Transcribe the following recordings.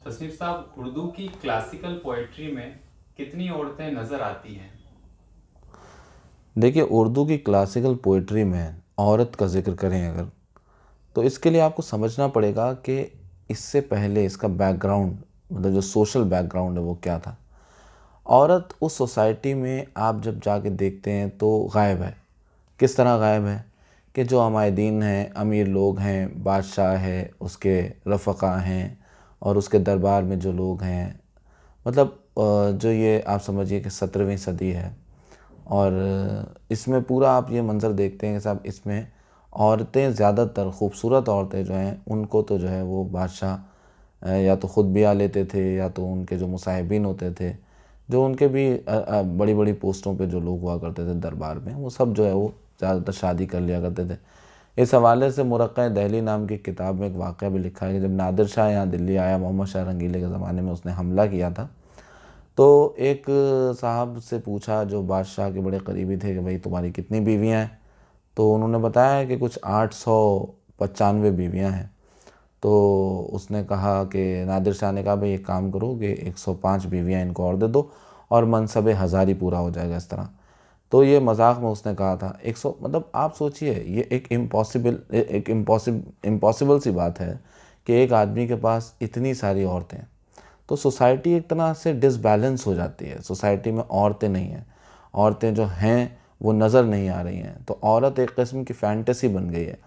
तस्वीर साहब, उर्दू की क्लासिकल पोएट्री में कितनी औरतें नज़र आती हैं? देखिए, उर्दू की क्लासिकल पोइट्री में औरत का ज़िक्र करें अगर, तो इसके लिए आपको समझना पड़ेगा कि इससे पहले इसका बैकग्राउंड, मतलब जो सोशल बैकग्राउंड है वो क्या था। औरत उस सोसाइटी में आप जब जाके देखते हैं तो गायब है। किस तरह गायब है कि जो हमायदीन हैं, अमीर लोग हैं, बादशाह है, उसके रफ़क़ा हैं और उसके दरबार में जो लोग हैं, मतलब जो ये आप समझिए कि 17वीं सदी है। और इसमें पूरा आप ये मंज़र देखते हैं कि साहब इसमें औरतें, ज़्यादातर खूबसूरत औरतें जो हैं उनको तो जो है वो बादशाह या तो ख़ुद ब्याह लेते थे या तो उनके जो मुसाहिबीन होते थे, जो उनके भी बड़ी बड़ी पोस्टों पे जो लोग हुआ करते थे दरबार में, वो सब जो है वो ज़्यादातर शादी कर लिया करते थे। इस हवाले से मुरक़्क़ा दहली नाम की किताब में एक वाक़या भी लिखा है कि जब नादिर शाह यहाँ दिल्ली आया, मोहम्मद शाह रंगीले के ज़माने में उसने हमला किया था, तो एक साहब से पूछा जो बादशाह के बड़े करीबी थे कि भाई तुम्हारी कितनी बीवियाँ हैं? तो उन्होंने बताया कि कुछ 895 बीवियाँ हैं। तो उसने कहा कि नादिर शाह ने कहा भाई एक काम करो कि 105 बीवियाँ इनको और दे दो और मनसब हज़ारी पूरा हो जाएगा इस तरह। तो ये मजाक में उसने कहा था 100, मतलब आप सोचिए ये एक इम्पॉसिबल सी बात है कि एक आदमी के पास इतनी सारी औरतें। तो सोसाइटी एक तरह से डिसबैलेंस हो जाती है। सोसाइटी में औरतें नहीं हैं, औरतें जो हैं वो नज़र नहीं आ रही हैं, तो औरत एक किस्म की फ़ैंटेसी बन गई है।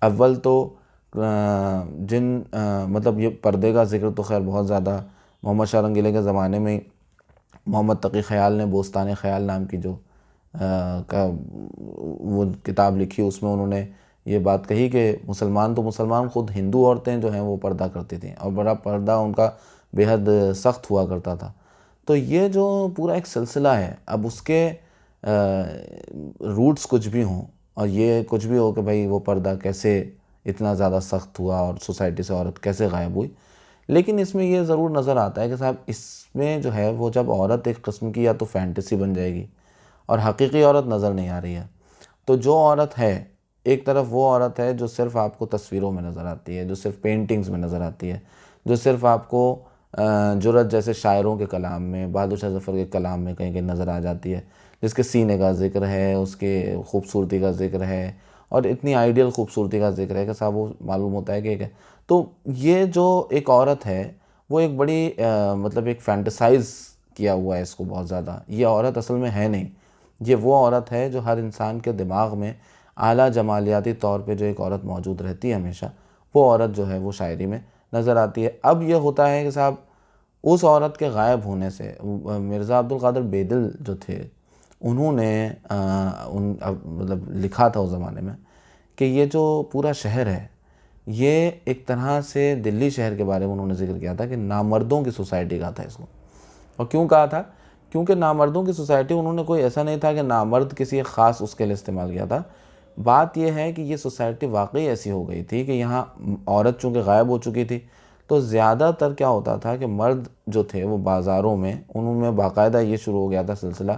अव्वल तो मतलब ये पर्दे का ज़िक्र तो खैर बहुत ज़्यादा मोहम्मद शाह रंगीले के ज़माने में ही मोहम्मद तकी ख़याल ने बोस्तान ख़याल नाम की जो का वो किताब लिखी, उसमें उन्होंने ये बात कही कि मुसलमान तो मुसलमान, ख़ुद हिंदू औरतें जो हैं वो पर्दा करती थीं और बड़ा पर्दा उनका बेहद सख्त हुआ करता था। तो ये जो पूरा एक सिलसिला है, अब उसके रूट्स कुछ भी हों और ये कुछ भी हो कि भाई वो पर्दा कैसे इतना ज़्यादा सख्त हुआ और सोसाइटी से औरत कैसे गायब हुई, लेकिन इसमें ये ज़रूर नज़र आता है कि साहब इसमें जो है वो जब औरत एक किस्म की या तो फैंटेसी बन जाएगी और हकीकी औरत नज़र नहीं आ रही है, तो जो औरत है, एक तरफ वो औरत है जो सिर्फ़ आपको तस्वीरों में नज़र आती है, जो सिर्फ़ पेंटिंग्स में नज़र आती है, जो सिर्फ़ आपको जुरत जैसे शायरों के कलाम में, बहादुर शाह ज़फ़र के कलाम में कहीं कहीं नज़र आ जाती है, जिसके सीने का ज़िक्र है, उसके खूबसूरती का ज़िक्र है और इतनी आइडियल खूबसूरती का ज़िक्र है कि साहब वो मालूम होता है कि एक है। तो ये जो एक औरत है वो एक बड़ी मतलब एक फैंटेसाइज़ किया हुआ है इसको बहुत ज़्यादा। ये औरत असल में है नहीं, ये वो औरत है जो हर इंसान के दिमाग में आला जमालियाती तौर पे जो एक औरत मौजूद रहती है हमेशा, वो औरत जो है वो शायरी में नज़र आती है। अब ये होता है कि साहब उस औरत के गायब होने से मिर्ज़ा अब्दुल क़ादिर बेदिल जो थे, उन्होंने मतलब लिखा था उस ज़माने में कि ये जो पूरा शहर है, ये एक तरह से दिल्ली शहर के बारे में उन्होंने ज़िक्र किया था कि नामर्दों की सोसाइटी कहा था इसको। और क्यों कहा था? क्योंकि नामर्दों की सोसाइटी, उन्होंने कोई ऐसा नहीं था कि नामर्द किसी एक ख़ास उसके लिए इस्तेमाल किया था। बात यह है कि ये सोसाइटी वाक़ई ऐसी हो गई थी कि यहाँ औरत चूँकि गायब हो चुकी थी, तो ज़्यादातर क्या होता था कि मर्द जो थे वो बाज़ारों में, उनमें बाकायदा ये शुरू हो गया था सिलसिला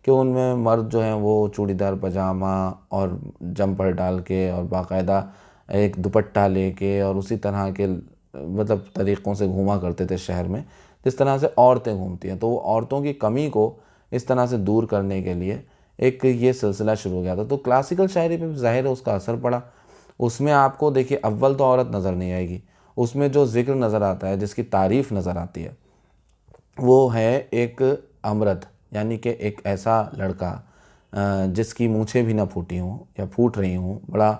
कि उनमें मर्द जो हैं वो चूड़ीदार पजामा और जंपर डाल के और बाकायदा एक दुपट्टा लेके और उसी तरह के मतलब तरीक़ों से घूमा करते थे शहर में, जिस तरह से औरतें घूमती हैं। तो वो औरतों की कमी को इस तरह से दूर करने के लिए एक ये सिलसिला शुरू हो गया था। तो क्लासिकल शायरी पे भी ज़ाहिर है उसका असर पड़ा। उसमें आपको देखिए अव्वल तो औरत नज़र नहीं आएगी, उसमें जो ज़िक्र नज़र आता है, जिसकी तारीफ़ नज़र आती है, वो है एक अमरद, यानी कि एक ऐसा लड़का जिसकी मूँछें भी ना फूटी हों या फूट रही हों, बड़ा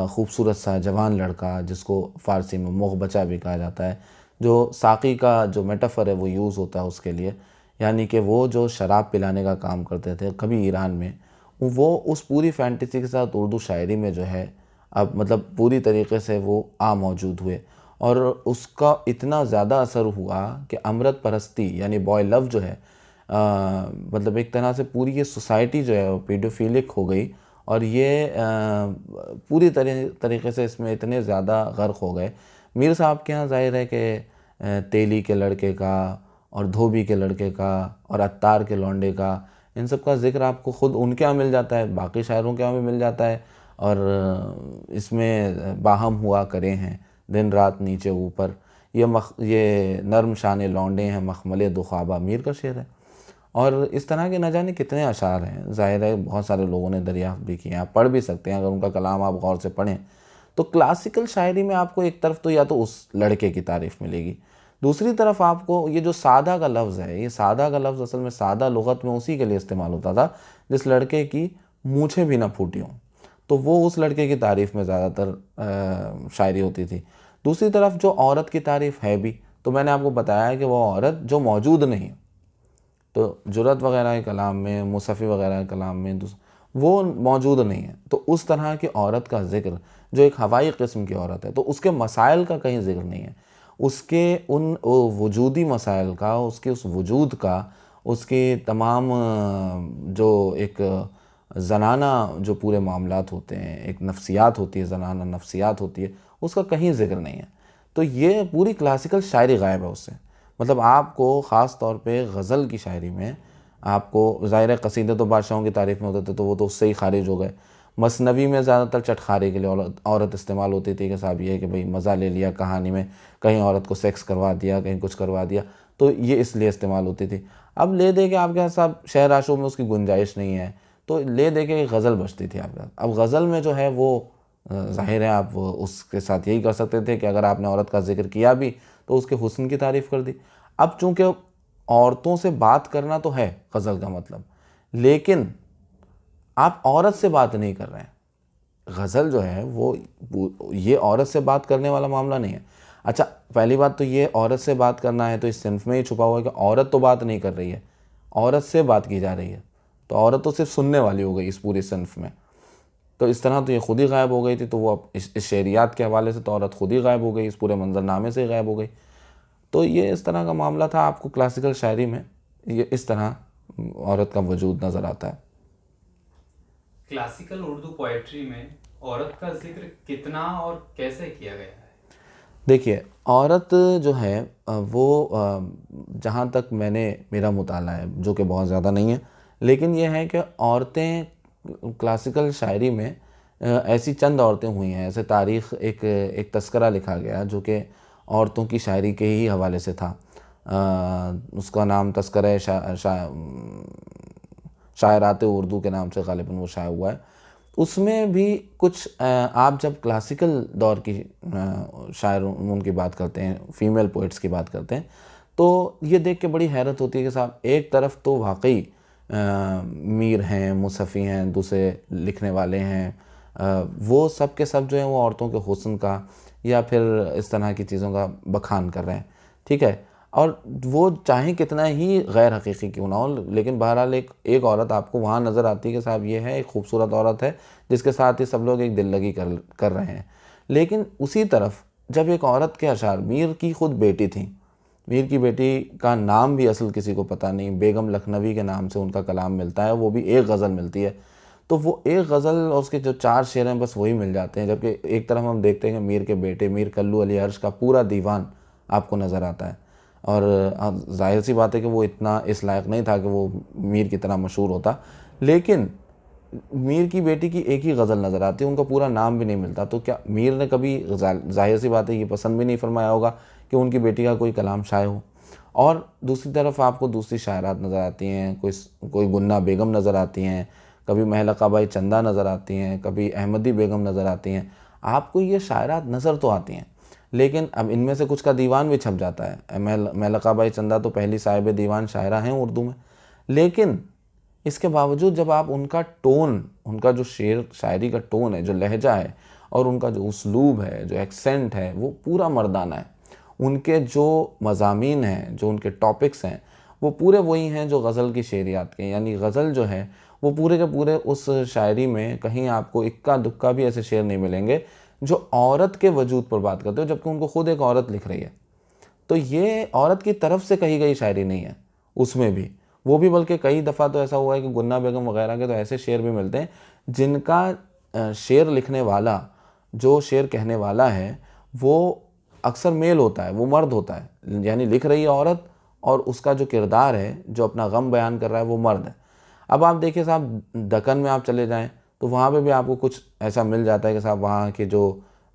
खूबसूरत सा जवान लड़का जिसको फ़ारसी में मोहबचा भी कहा जाता है, जो साक़ी का जो मेटाफर है वो यूज़ होता है उसके लिए, यानी कि वो जो शराब पिलाने का काम करते थे कभी ईरान में, वो उस पूरी फैंटेसी के साथ उर्दू शायरी में जो है अब मतलब पूरी तरीके से वो मौजूद हुए और उसका इतना ज़्यादा असर हुआ कि अमृत परस्ती यानी बॉय लव जो है मतलब एक तरह से पूरी ये सोसाइटी जो है वो पीडोफिलिक हो गई और ये पूरी तरीके से इसमें इतने ज़्यादा गर्क हो गए। मीर साहब के यहाँ ज़ाहिर है कि तेली के लड़के का और धोबी के लड़के का और अत्तार के लौंडे का, इन सब का ज़िक्र आपको ख़ुद उनके यहाँ मिल जाता है, बाकी शायरों के यहाँ भी मिल जाता है। और इसमें बाहम हुआ करे हैं दिन रात नीचे ऊपर, ये नर्म शान लौंडे हैं मखमल दुखाबा मीर का शेर है। और इस तरह के न जाने कितने अशार हैं, ज़ाहिर है बहुत सारे लोगों ने दरियाफ़्त भी किए हैं, आप पढ़ भी सकते हैं अगर उनका कलाम आप गौर से पढ़ें। तो क्लासिकल शायरी में आपको एक तरफ तो या तो उस लड़के की तारीफ़ मिलेगी, दूसरी तरफ आपको ये जो सादा का लफ्ज़ है, ये सादा का लफ्ज़ असल में सादा लुग़त में उसी के लिए इस्तेमाल होता था जिस लड़के की मूँछें भी ना फूटी हों, तो वो उस लड़के की तारीफ़ में ज़्यादातर शायरी होती थी। दूसरी तरफ जो औरत की तारीफ़ है भी, तो मैंने आपको बताया है कि वो औरत जो मौजूद नहीं है, तो जुरत वग़ैरह के कलाम में, मुसफ़ी वग़ैरह के कलाम में वो मौजूद नहीं है, तो उस तरह की औरत का ज़िक्र जो एक हवाई किस्म की औरत है, तो उसके मसाइल का कहीं ज़िक्र नहीं है, उसके उन वजूदी मसाइल का, उसके उस वजूद का, उसके तमाम जो एक ज़नाना जो पूरे मामलात होते हैं, एक नफ्सियात होती है, ज़नाना नफ्सियात होती है, उसका कहीं ज़िक्र नहीं है। तो ये पूरी क्लासिकल शायरी गायब है उससे। मतलब आपको ख़ास तौर पे गज़ल की शायरी में आपको ज़ाहिर है कसीदे तो बादशाहों की तारीफ़ में होते थे, तो वो तो उससे ही खारिज हो गए। मसनवी में ज़्यादातर चटखारे के लिए औरत इस्तेमाल होती थी कि साहब ये है कि भाई मज़ा ले लिया कहानी में, कहीं औरत को सेक्स करवा दिया, कहीं कुछ करवा दिया, तो ये इसलिए इस्तेमाल होती थी। अब ले दे के आपके यहाँ साहब शहर आशों में उसकी गुंजाइश नहीं है, तो ले दे के गज़ल बजती थी आपके यहाँ। अब गज़ल में जो है वो ज़ाहिर है आप उसके साथ यही कर सकते थे कि अगर आपने औरत का ज़िक्र किया भी तो उसके हुस्न की तारीफ़ कर दी। अब चूँकि औरतों से बात करना तो है गज़ल का मतलब, लेकिन आप औरत से बात नहीं कर रहे हैं। गज़ल जो है वो ये औरत से बात करने वाला मामला नहीं है। अच्छा, पहली बात तो ये औरत से बात करना है तो इस सिन्फ़ में ही छुपा हुआ है कि औरत तो बात नहीं कर रही है, औरत से बात की जा रही है, तो औरत तो सिर्फ सुनने वाली हो गई इस पूरी सिन्फ़ में। तो इस तरह तो ये खुद ही गायब हो गई थी, तो वो अब इस शेरियात के हवाले से तो औरत खुद ही गायब हो गई, इस पूरे मंज़रनामे से ही गायब हो गई। तो ये इस तरह का मामला था। आपको क्लासिकल शायरी में ये इस तरह औरत का वजूद नज़र आता है। क्लासिकल उर्दू पोएट्री में औरत का जिक्र कितना और कैसे किया गया है? देखिए, औरत जो है वो जहाँ तक मेरा मुताला है, जो कि बहुत ज़्यादा नहीं है, लेकिन ये है कि औरतें क्लासिकल शायरी में ऐसी चंद औरतें हुई हैं, ऐसे तारीख़ एक तज़किरा लिखा गया जो कि औरतों की शायरी के ही हवाले से था। उसका नाम तज़किरा शायरात उर्दू के नाम से ग़ालिबन वो शाया हुआ है। उसमें भी कुछ आप जब क्लासिकल दौर की शायर उनकी बात करते हैं, फ़ीमेल पोइट्स की बात करते हैं, तो ये देख के बड़ी हैरत होती है कि साहब एक तरफ तो वाक़ई मीर हैं, मुसफ़ी हैं, दूसरे लिखने वाले हैं, वो सब के सब जो हैं वो औरतों के हुस्न का या फिर इस तरह की चीज़ों का बखान कर रहे हैं, ठीक है। और वो चाहे कितना ही गैर हकीकी क्यों ना हो, लेकिन बहरहाल एक औरत आपको वहाँ नज़र आती है कि साहब ये है एक खूबसूरत औरत है जिसके साथ ही सब लोग एक दिल लगी कर रहे हैं। लेकिन उसी तरफ जब एक औरत के अशार, मीर की ख़ुद बेटी थी, मीर की बेटी का नाम भी असल किसी को पता नहीं, बेगम लखनवी के नाम से उनका कलाम मिलता है, वो भी एक गज़ल मिलती है, तो वो एक गज़ल और उसके जो 4 शेर हैं बस वही मिल जाते हैं। जबकि एक तरफ हम देखते हैं कि मीर के बेटे मीर कल्लू अली अर्श का पूरा दीवान आपको नज़र आता है, और ज़ाहिर सी बात है कि वो इतना इस लायक नहीं था कि वो मीर की तरह मशहूर होता, लेकिन मीर की बेटी की एक ही गज़ल नज़र आती है, उनका पूरा नाम भी नहीं मिलता। तो क्या मीर ने कभी ज़ाहिर सी बात है ये पसंद भी नहीं फरमाया होगा कि उनकी बेटी का कोई कलाम शाये हो। और दूसरी तरफ आपको दूसरी शायरात नज़र आती हैं, कोई गुन्ना बेगम नज़र आती हैं, कभी महलका बाई चंदा नज़र आती हैं, कभी अहमदी बेगम नज़र आती हैं। आपको ये शायरात नज़र तो आती हैं, लेकिन अब इनमें से कुछ का दीवान भी छप जाता है। महलका बाई चंदा तो पहली साहिब दीवान शायरा हैं उर्दू में, लेकिन इसके बावजूद जब आप उनका टोन, उनका जो शेर शायरी का टोन है, जो लहजा है और उनका जो उसलूब है, जो एक्सेंट है, वो पूरा मर्दाना है। उनके जो मज़ामीन हैं, जो उनके टॉपिक्स हैं, वो पूरे वही हैं जो गज़ल की शेरियात के, यानी गज़ल जो है वो पूरे के पूरे उस शायरी में कहीं आपको इक्का दुक्का भी ऐसे शेर नहीं मिलेंगे जो औरत के वजूद पर बात करते हो, जबकि उनको खुद एक औरत लिख रही है। तो ये औरत की तरफ से कही गई शायरी नहीं है उसमें भी, वो भी बल्कि कई दफ़ा तो ऐसा हुआ है कि गुन्ना बेगम वगैरह के तो ऐसे शेर भी मिलते हैं जिनका शेर लिखने वाला, जो शेर कहने वाला है, वो अक्सर मेल होता है, वो मर्द होता है, यानी लिख रही है औरत और उसका जो किरदार है, जो अपना गम बयान कर रहा है, वो मर्द है। अब आप देखिए साहब, दक्कन में आप चले जाएँ तो वहाँ पे भी आपको कुछ ऐसा मिल जाता है कि साहब वहाँ के जो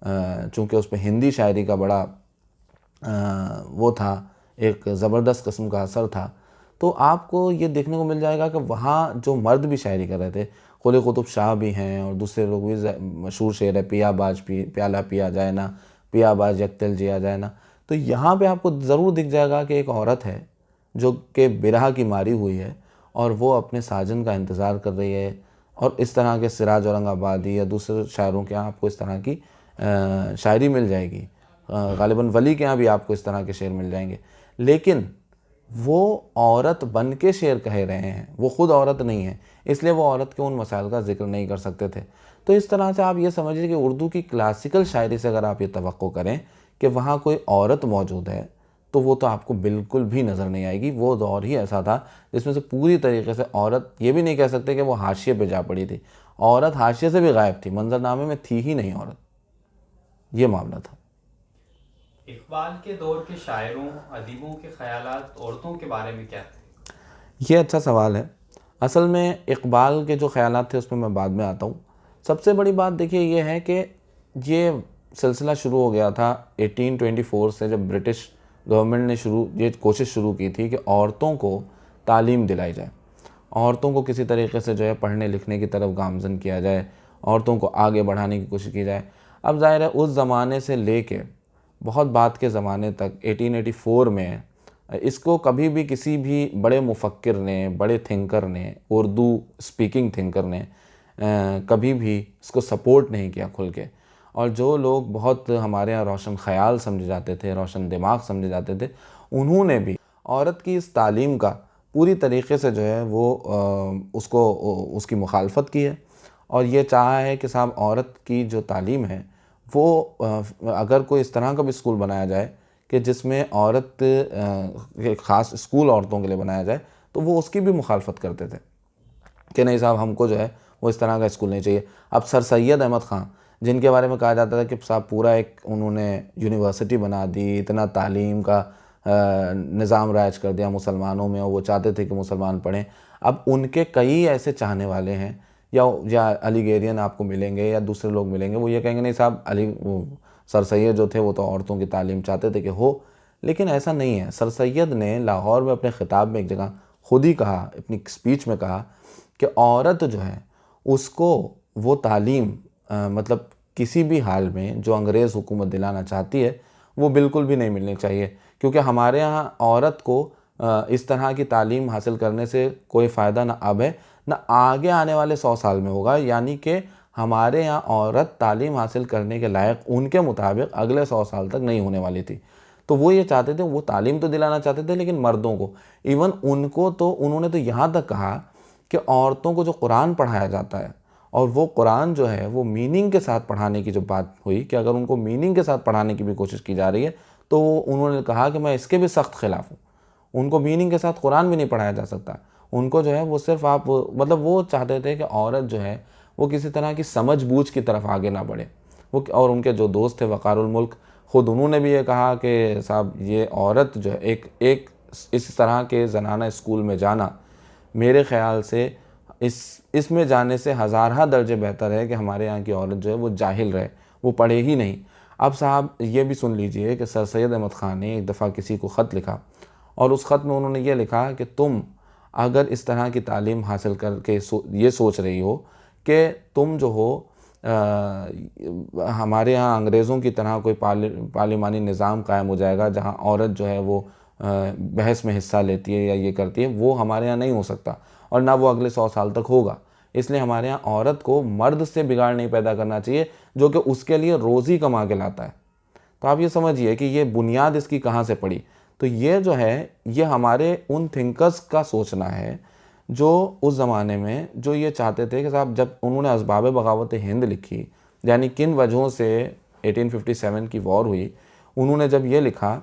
चूँकि उस पे हिंदी शायरी का बड़ा वो था, एक ज़बरदस्त किस्म का असर था। तो आपको ये देखने को मिल जाएगा कि वहाँ जो मर्द भी शायरी कर रहे थे, कुली कुतुब शाह भी हैं और दूसरे लोग भी, मशहूर शेर है पियाबाज प्याला पिया जाए ना, पियाबाज यकतल जिया जाए ना। तो यहाँ पे आपको ज़रूर दिख जाएगा कि एक औरत है जो कि बिरह की मारी हुई है और वो अपने साजन का इंतज़ार कर रही है। और इस तरह के सिराज औरंगाबादी या दूसरे शायरों के यहाँ आपको इस तरह की शायरी मिल जाएगी। गालिबन वली के यहाँ भी आपको इस तरह के शेर मिल जाएंगे। लेकिन वो औरत बन के शेर कह रहे हैं, वो ख़ुद औरत नहीं है, इसलिए वो औरत के उन मसाइल का जिक्र नहीं कर सकते थे। तो इस तरह से आप ये समझिए कि उर्दू की क्लासिकल शायरी से अगर आप ये तवक्को करें कि वहाँ कोई औरत मौजूद है, तो वो तो आपको बिल्कुल भी नज़र नहीं आएगी। वो दौर ही ऐसा था जिसमें से पूरी तरीके से औरत, ये भी नहीं कह सकते कि वो हाशिए पे जा पड़ी थी, औरत हाशिए से भी गायब थी, मंजरनामे में थी ही नहीं औरत। ये मामला था। इकबाल के दौर के शायरों अदीबों के ख्यालात औरतों के बारे में क्या थे? ये अच्छा सवाल है। असल में इकबाल के जो ख़यालात थे उसमें मैं बाद में आता हूँ। सबसे बड़ी बात देखिए ये है कि ये सिलसिला शुरू हो गया था 1824 से, जब ब्रिटिश गवर्नमेंट ने ये कोशिश शुरू की थी कि औरतों को तालीम दिलाई जाए, औरतों को किसी तरीके से जो है पढ़ने लिखने की तरफ गामज़न किया जाए, औरतों को आगे बढ़ाने की कोशिश की जाए। अब ज़ाहिर है उस ज़माने से लेके बहुत बाद के ज़माने तक 1884 में इसको कभी भी किसी भी बड़े मुफक्किर ने, बड़े थिंकर ने, उर्दू स्पीकिंग थिंकर ने कभी भी इसको सपोर्ट नहीं किया खुल के। और जो लोग बहुत हमारे यहाँ रोशन ख़याल समझे जाते थे, रोशन दिमाग समझे जाते थे, उन्होंने भी औरत की इस तालीम का पूरी तरीके से जो है वो उसकी मुखालफत की है। और ये चाहा है कि साहब औरत की जो तालीम है वो अगर कोई इस तरह का भी स्कूल बनाया जाए कि जिसमें औरत ख़ास स्कूल औरतों के लिए बनाया जाए, तो वो उसकी भी मुखालफत करते थे कि नहीं साहब हमको जो है वो इस तरह का स्कूल नहीं चाहिए। अब सर सैयद अहमद ख़ान, जिनके बारे में कहा जाता था कि साहब पूरा एक उन्होंने यूनिवर्सिटी बना दी, इतना तालीम का निज़ाम राइज कर दिया मुसलमानों में, और वो चाहते थे कि मुसलमान पढ़ें। अब उनके कई ऐसे चाहने वाले हैं, या अलीगेरियन आपको मिलेंगे या दूसरे लोग मिलेंगे, वो ये कहेंगे नहीं साहब सर सैयद जो थे वो तो औरतों की तालीम चाहते थे कि हो। लेकिन ऐसा नहीं है। सर सैयद ने लाहौर में अपने ख़िताब में एक जगह खुद ही कहा, अपनी स्पीच में कहा कि औरत जो है उसको वो तालीम मतलब किसी भी हाल में जो अंग्रेज़ हुकूमत दिलाना चाहती है वो बिल्कुल भी नहीं मिलनी चाहिए, क्योंकि हमारे यहाँ औरत को इस तरह की तालीम हासिल करने से कोई फ़ायदा ना अब है ना आगे आने वाले 100 साल में होगा। यानी कि हमारे यहाँ औरत तालीम हासिल करने के लायक उनके मुताबिक अगले 100 साल तक नहीं होने वाली थी। तो वो ये चाहते थे, वो तालीम तो दिलाना चाहते थे, लेकिन मर्दों को, इवन उनको तो उन्होंने तो यहाँ तक कहा कि औरतों को जो कुरान पढ़ाया जाता है, और वो कुरान जो है वो मीनिंग के साथ पढ़ाने की जो बात हुई कि अगर उनको मीनिंग के साथ पढ़ाने की भी कोशिश की जा रही है, तो उन्होंने कहा कि मैं इसके भी सख्त ख़िलाफ़ हूँ। उनको मीनिंग के साथ कुरान भी नहीं पढ़ाया जा सकता। उनको जो है वो सिर्फ आप मतलब वो चाहते थे कि औरत जो है वो किसी तरह की समझ बूझ की तरफ आगे ना बढ़े। वो और उनके जो दोस्त थे वक़ारुल मुल्क, ख़ुद उन्होंने भी ये कहा कि साहब ये औरत जो है एक इस तरह के ज़नाना स्कूल में जाना, मेरे ख़्याल से इसमें जाने से हज़ारहा दर्जे बेहतर है कि हमारे यहाँ की औरत जो है वो जाहिल रहे, वो पढ़े ही नहीं। अब साहब ये भी सुन लीजिए कि सर सैयद अहमद ख़ान ने एक दफ़ा किसी को ख़त लिखा, और उस ख़त में उन्होंने ये लिखा कि तुम अगर इस तरह की तालीम हासिल करके ये सोच रही हो कि तुम जो हो हमारे यहाँ अंग्रेज़ों की तरह कोई पार्लिमानी निज़ाम कायम हो जाएगा जहाँ औरत जो है वो बहस में हिस्सा लेती है या ये करती है, वो हमारे यहाँ नहीं हो सकता, और ना वो अगले 100 साल तक होगा। इसलिए हमारे यहाँ औरत को मर्द से बिगाड़ नहीं पैदा करना चाहिए जो कि उसके लिए रोज़ी कमा के लाता है। तो आप ये समझिए कि ये बुनियाद इसकी कहाँ से पड़ी। तो ये जो है ये हमारे उन थिंकर्स का सोचना है जो उस ज़माने में जो ये चाहते थे कि साहब जब उन्होंने असबाब बगावत हिंद लिखी, यानी किन वजहों से 1857 की वॉर हुई, उन्होंने जब ये लिखा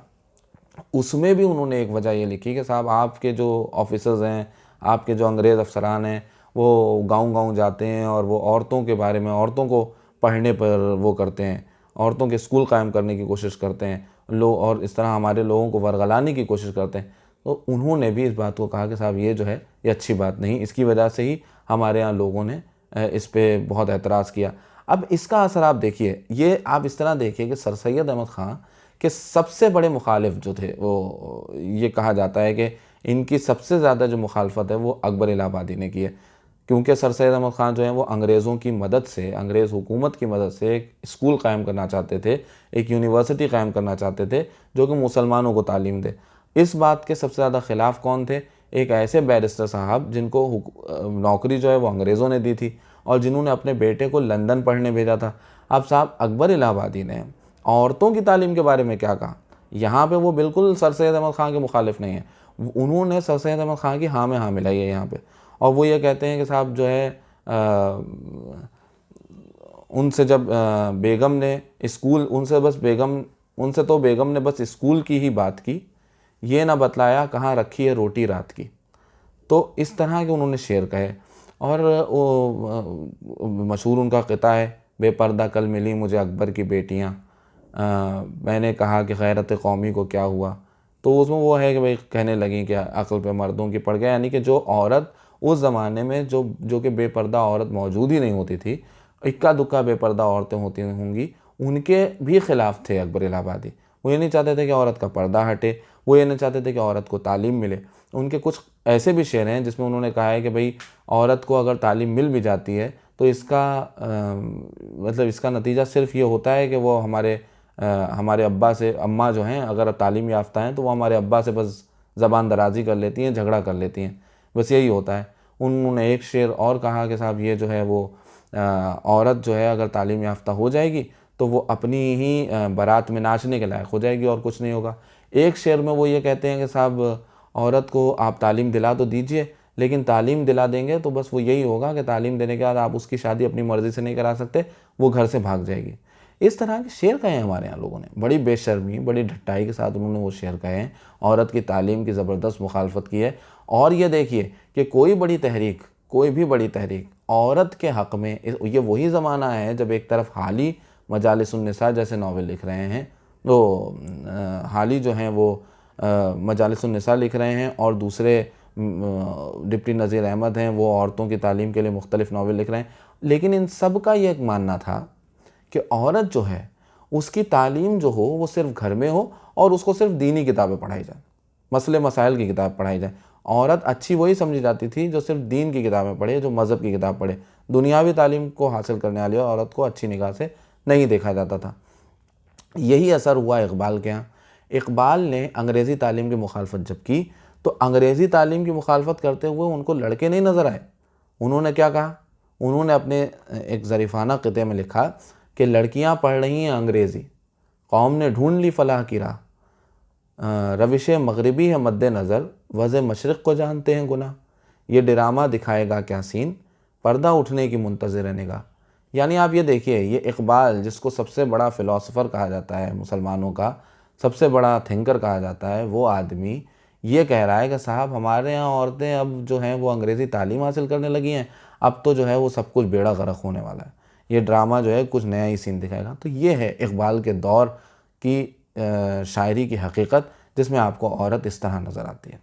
उसमें भी उन्होंने एक वजह ये लिखी कि साहब आपके जो ऑफिसर्स हैं, आपके जो अंग्रेज़ अफसरान हैं, वो गांव-गांव जाते हैं और वो औरतों के बारे में, औरतों को पढ़ने पर वो करते हैं, औरतों के स्कूल कायम करने की कोशिश करते हैं और इस तरह हमारे लोगों को वरगलाने की कोशिश करते हैं। तो उन्होंने भी इस बात को कहा कि साहब ये जो है ये अच्छी बात नहीं, इसकी वजह से ही हमारे यहाँ लोगों ने इस पे बहुत एतराज़ किया। अब इसका असर आप देखिए, ये आप इस तरह देखिए कि सर सैयद अहमद ख़ान कि सबसे बड़े मुखालिफ जो थे वो ये कहा जाता है कि इनकी सबसे ज़्यादा जो मुखालफत है वो अकबर इलाहाबादी ने की है, क्योंकि सर सैयद अहमद ख़ान जो हैं वो अंग्रेज़ों की मदद से, अंग्रेज़ हुकूमत की मदद से एक स्कूल कायम करना चाहते थे, एक यूनिवर्सिटी कायम करना चाहते थे जो कि मुसलमानों को तालीम दे। इस बात के सबसे ज़्यादा ख़िलाफ़ कौन थे? एक ऐसे बैरिस्टर साहब जिनको नौकरी जो है वो अंग्रेज़ों ने दी थी और जिन्होंने अपने बेटे को लंदन पढ़ने भेजा था। अब साहब अकबर इलाहाबादी ने औरतों की तालीम के बारे में क्या कहा? यहाँ पे वो बिल्कुल सर सैयद अहमद ख़ान के मुखालिफ नहीं है। उन्होंने सर सैयद अहमद ख़ान की हाँ में हाँ मिलाई है यहाँ पे, और वो ये कहते हैं कि साहब जो है उनसे जब बेगम ने स्कूल उनसे तो बेगम ने बस स्कूल की ही बात की, ये ना बतलाया कहाँ रखी है रोटी रात की। तो इस तरह के उन्होंने शेर कहे। और वो मशहूर उनका क़िता है, बेपर्दा कल मिली मुझे अकबर की बेटियाँ, मैंने कहा कि गैरत कौमी को क्या हुआ। तो उसमें वो है कि भाई कहने लगी कि अक़ल पे मर्दों की पड़ गया, यानी कि जो औरत उस ज़माने में जो कि बेपर्दा औरत मौजूद ही नहीं होती थी, इक्का दुक्का बेपर्दा औरतें होती होंगी, उनके भी ख़िलाफ़ थे अकबर इलाहाबादी। वो ये नहीं चाहते थे कि औरत का पर्दा हटे, वो ये नहीं चाहते थे कि औरत को तालीम मिले। उनके कुछ ऐसे भी शेर हैं जिसमें उन्होंने कहा है कि भाई औरत को अगर तालीम मिल भी जाती है तो इसका मतलब इसका नतीजा सिर्फ़ ये होता है कि वो हमारे अब्बा से, अम्मा जो हैं अगर तालीम याफ्ता हैं तो वो हमारे अब्बा से बस ज़बान दराज़ी कर लेती हैं, झगड़ा कर लेती हैं, बस यही होता है। उन्होंने एक शेर और कहा कि साहब ये जो है वो औरत जो है अगर तालीम याफ्ता हो जाएगी तो वो अपनी ही बारात में नाचने के लायक हो जाएगी और कुछ नहीं होगा। एक शेर में वो ये कहते हैं कि साहब औरत को आप तालीम दिला तो दीजिए, लेकिन तालीम दिला देंगे तो बस वो यही होगा कि तालीम देने के बाद आप उसकी शादी अपनी मर्ज़ी से नहीं करा सकते, वो घर से भाग जाएगी। इस तरह के शेर कहे हैं हमारे यहाँ लोगों ने, बड़ी बेशर्मी, बड़ी ढट्टाई के साथ उन्होंने वो शेर कहे हैं। औरत की तालीम की ज़बरदस्त मुखालफत की है। और ये देखिए कि कोई भी बड़ी तहरीक औरत के हक़ में, ये वही ज़माना है जब एक तरफ हाली मजालिसुन्निसा जैसे नावल लिख रहे हैं, तो हाली जो हैं वो मजालिसुन्निसा लिख रहे हैं, और दूसरे डिप्टी नज़ीर अहमद हैं वो औरतों की तालीम के लिए मुख्तलिफ़ नावल लिख रहे हैं। लेकिन इन सब का ये एक मानना था कि औरत जो है उसकी तालीम जो हो वो सिर्फ़ घर में हो और उसको सिर्फ़ दीनी किताबें पढ़ाई जाए, मसले मसाइल की किताब पढ़ाई जाए। औरत अच्छी वही समझी जाती थी जो सिर्फ़ दीन की किताबें पढ़े, जो मज़हब की किताब पढ़े। दुनियावी तालीम को हासिल करने वाली औरत को अच्छी निगाह से नहीं देखा जाता था। यही असर हुआ इकबाल के यहाँ। इकबाल ने अंग्रेज़ी तालीम की मुखालफत जब की तो अंग्रेज़ी तालीम की मुखालफत करते हुए उनको लड़के नहीं नज़र आए। उन्होंने क्या कहा? उन्होंने अपने एक ज़रीफ़ाना क़िते में लिखा कि लड़कियां पढ़ रही हैं अंग्रेज़ी, कौम ने ढूंढ ली फ़लाह की राह, रविश मगरिबी है मद्दे नज़र, वज़े मशरिक़ को जानते हैं गुनाह, ये ड्रामा दिखाएगा क्या सीन, पर्दा उठने की मुंतज़िर निगाह। यानी आप ये देखिए, ये इकबाल जिसको सबसे बड़ा फ़िलासफ़र कहा जाता है, मुसलमानों का सबसे बड़ा थिंकर कहा जाता है, वो आदमी ये कह रहा है कि साहब हमारे यहाँ औरतें अब जो हैं वो अंग्रेज़ी तालीम हासिल करने लगी हैं, अब तो जो है वो सब कुछ बेड़ा गर्क होने वाला है, ये ड्रामा जो है कुछ नया ही सीन दिखाएगा। तो ये है इकबाल के दौर की शायरी की हकीकत, जिसमें आपको औरत इस तरह नज़र आती है।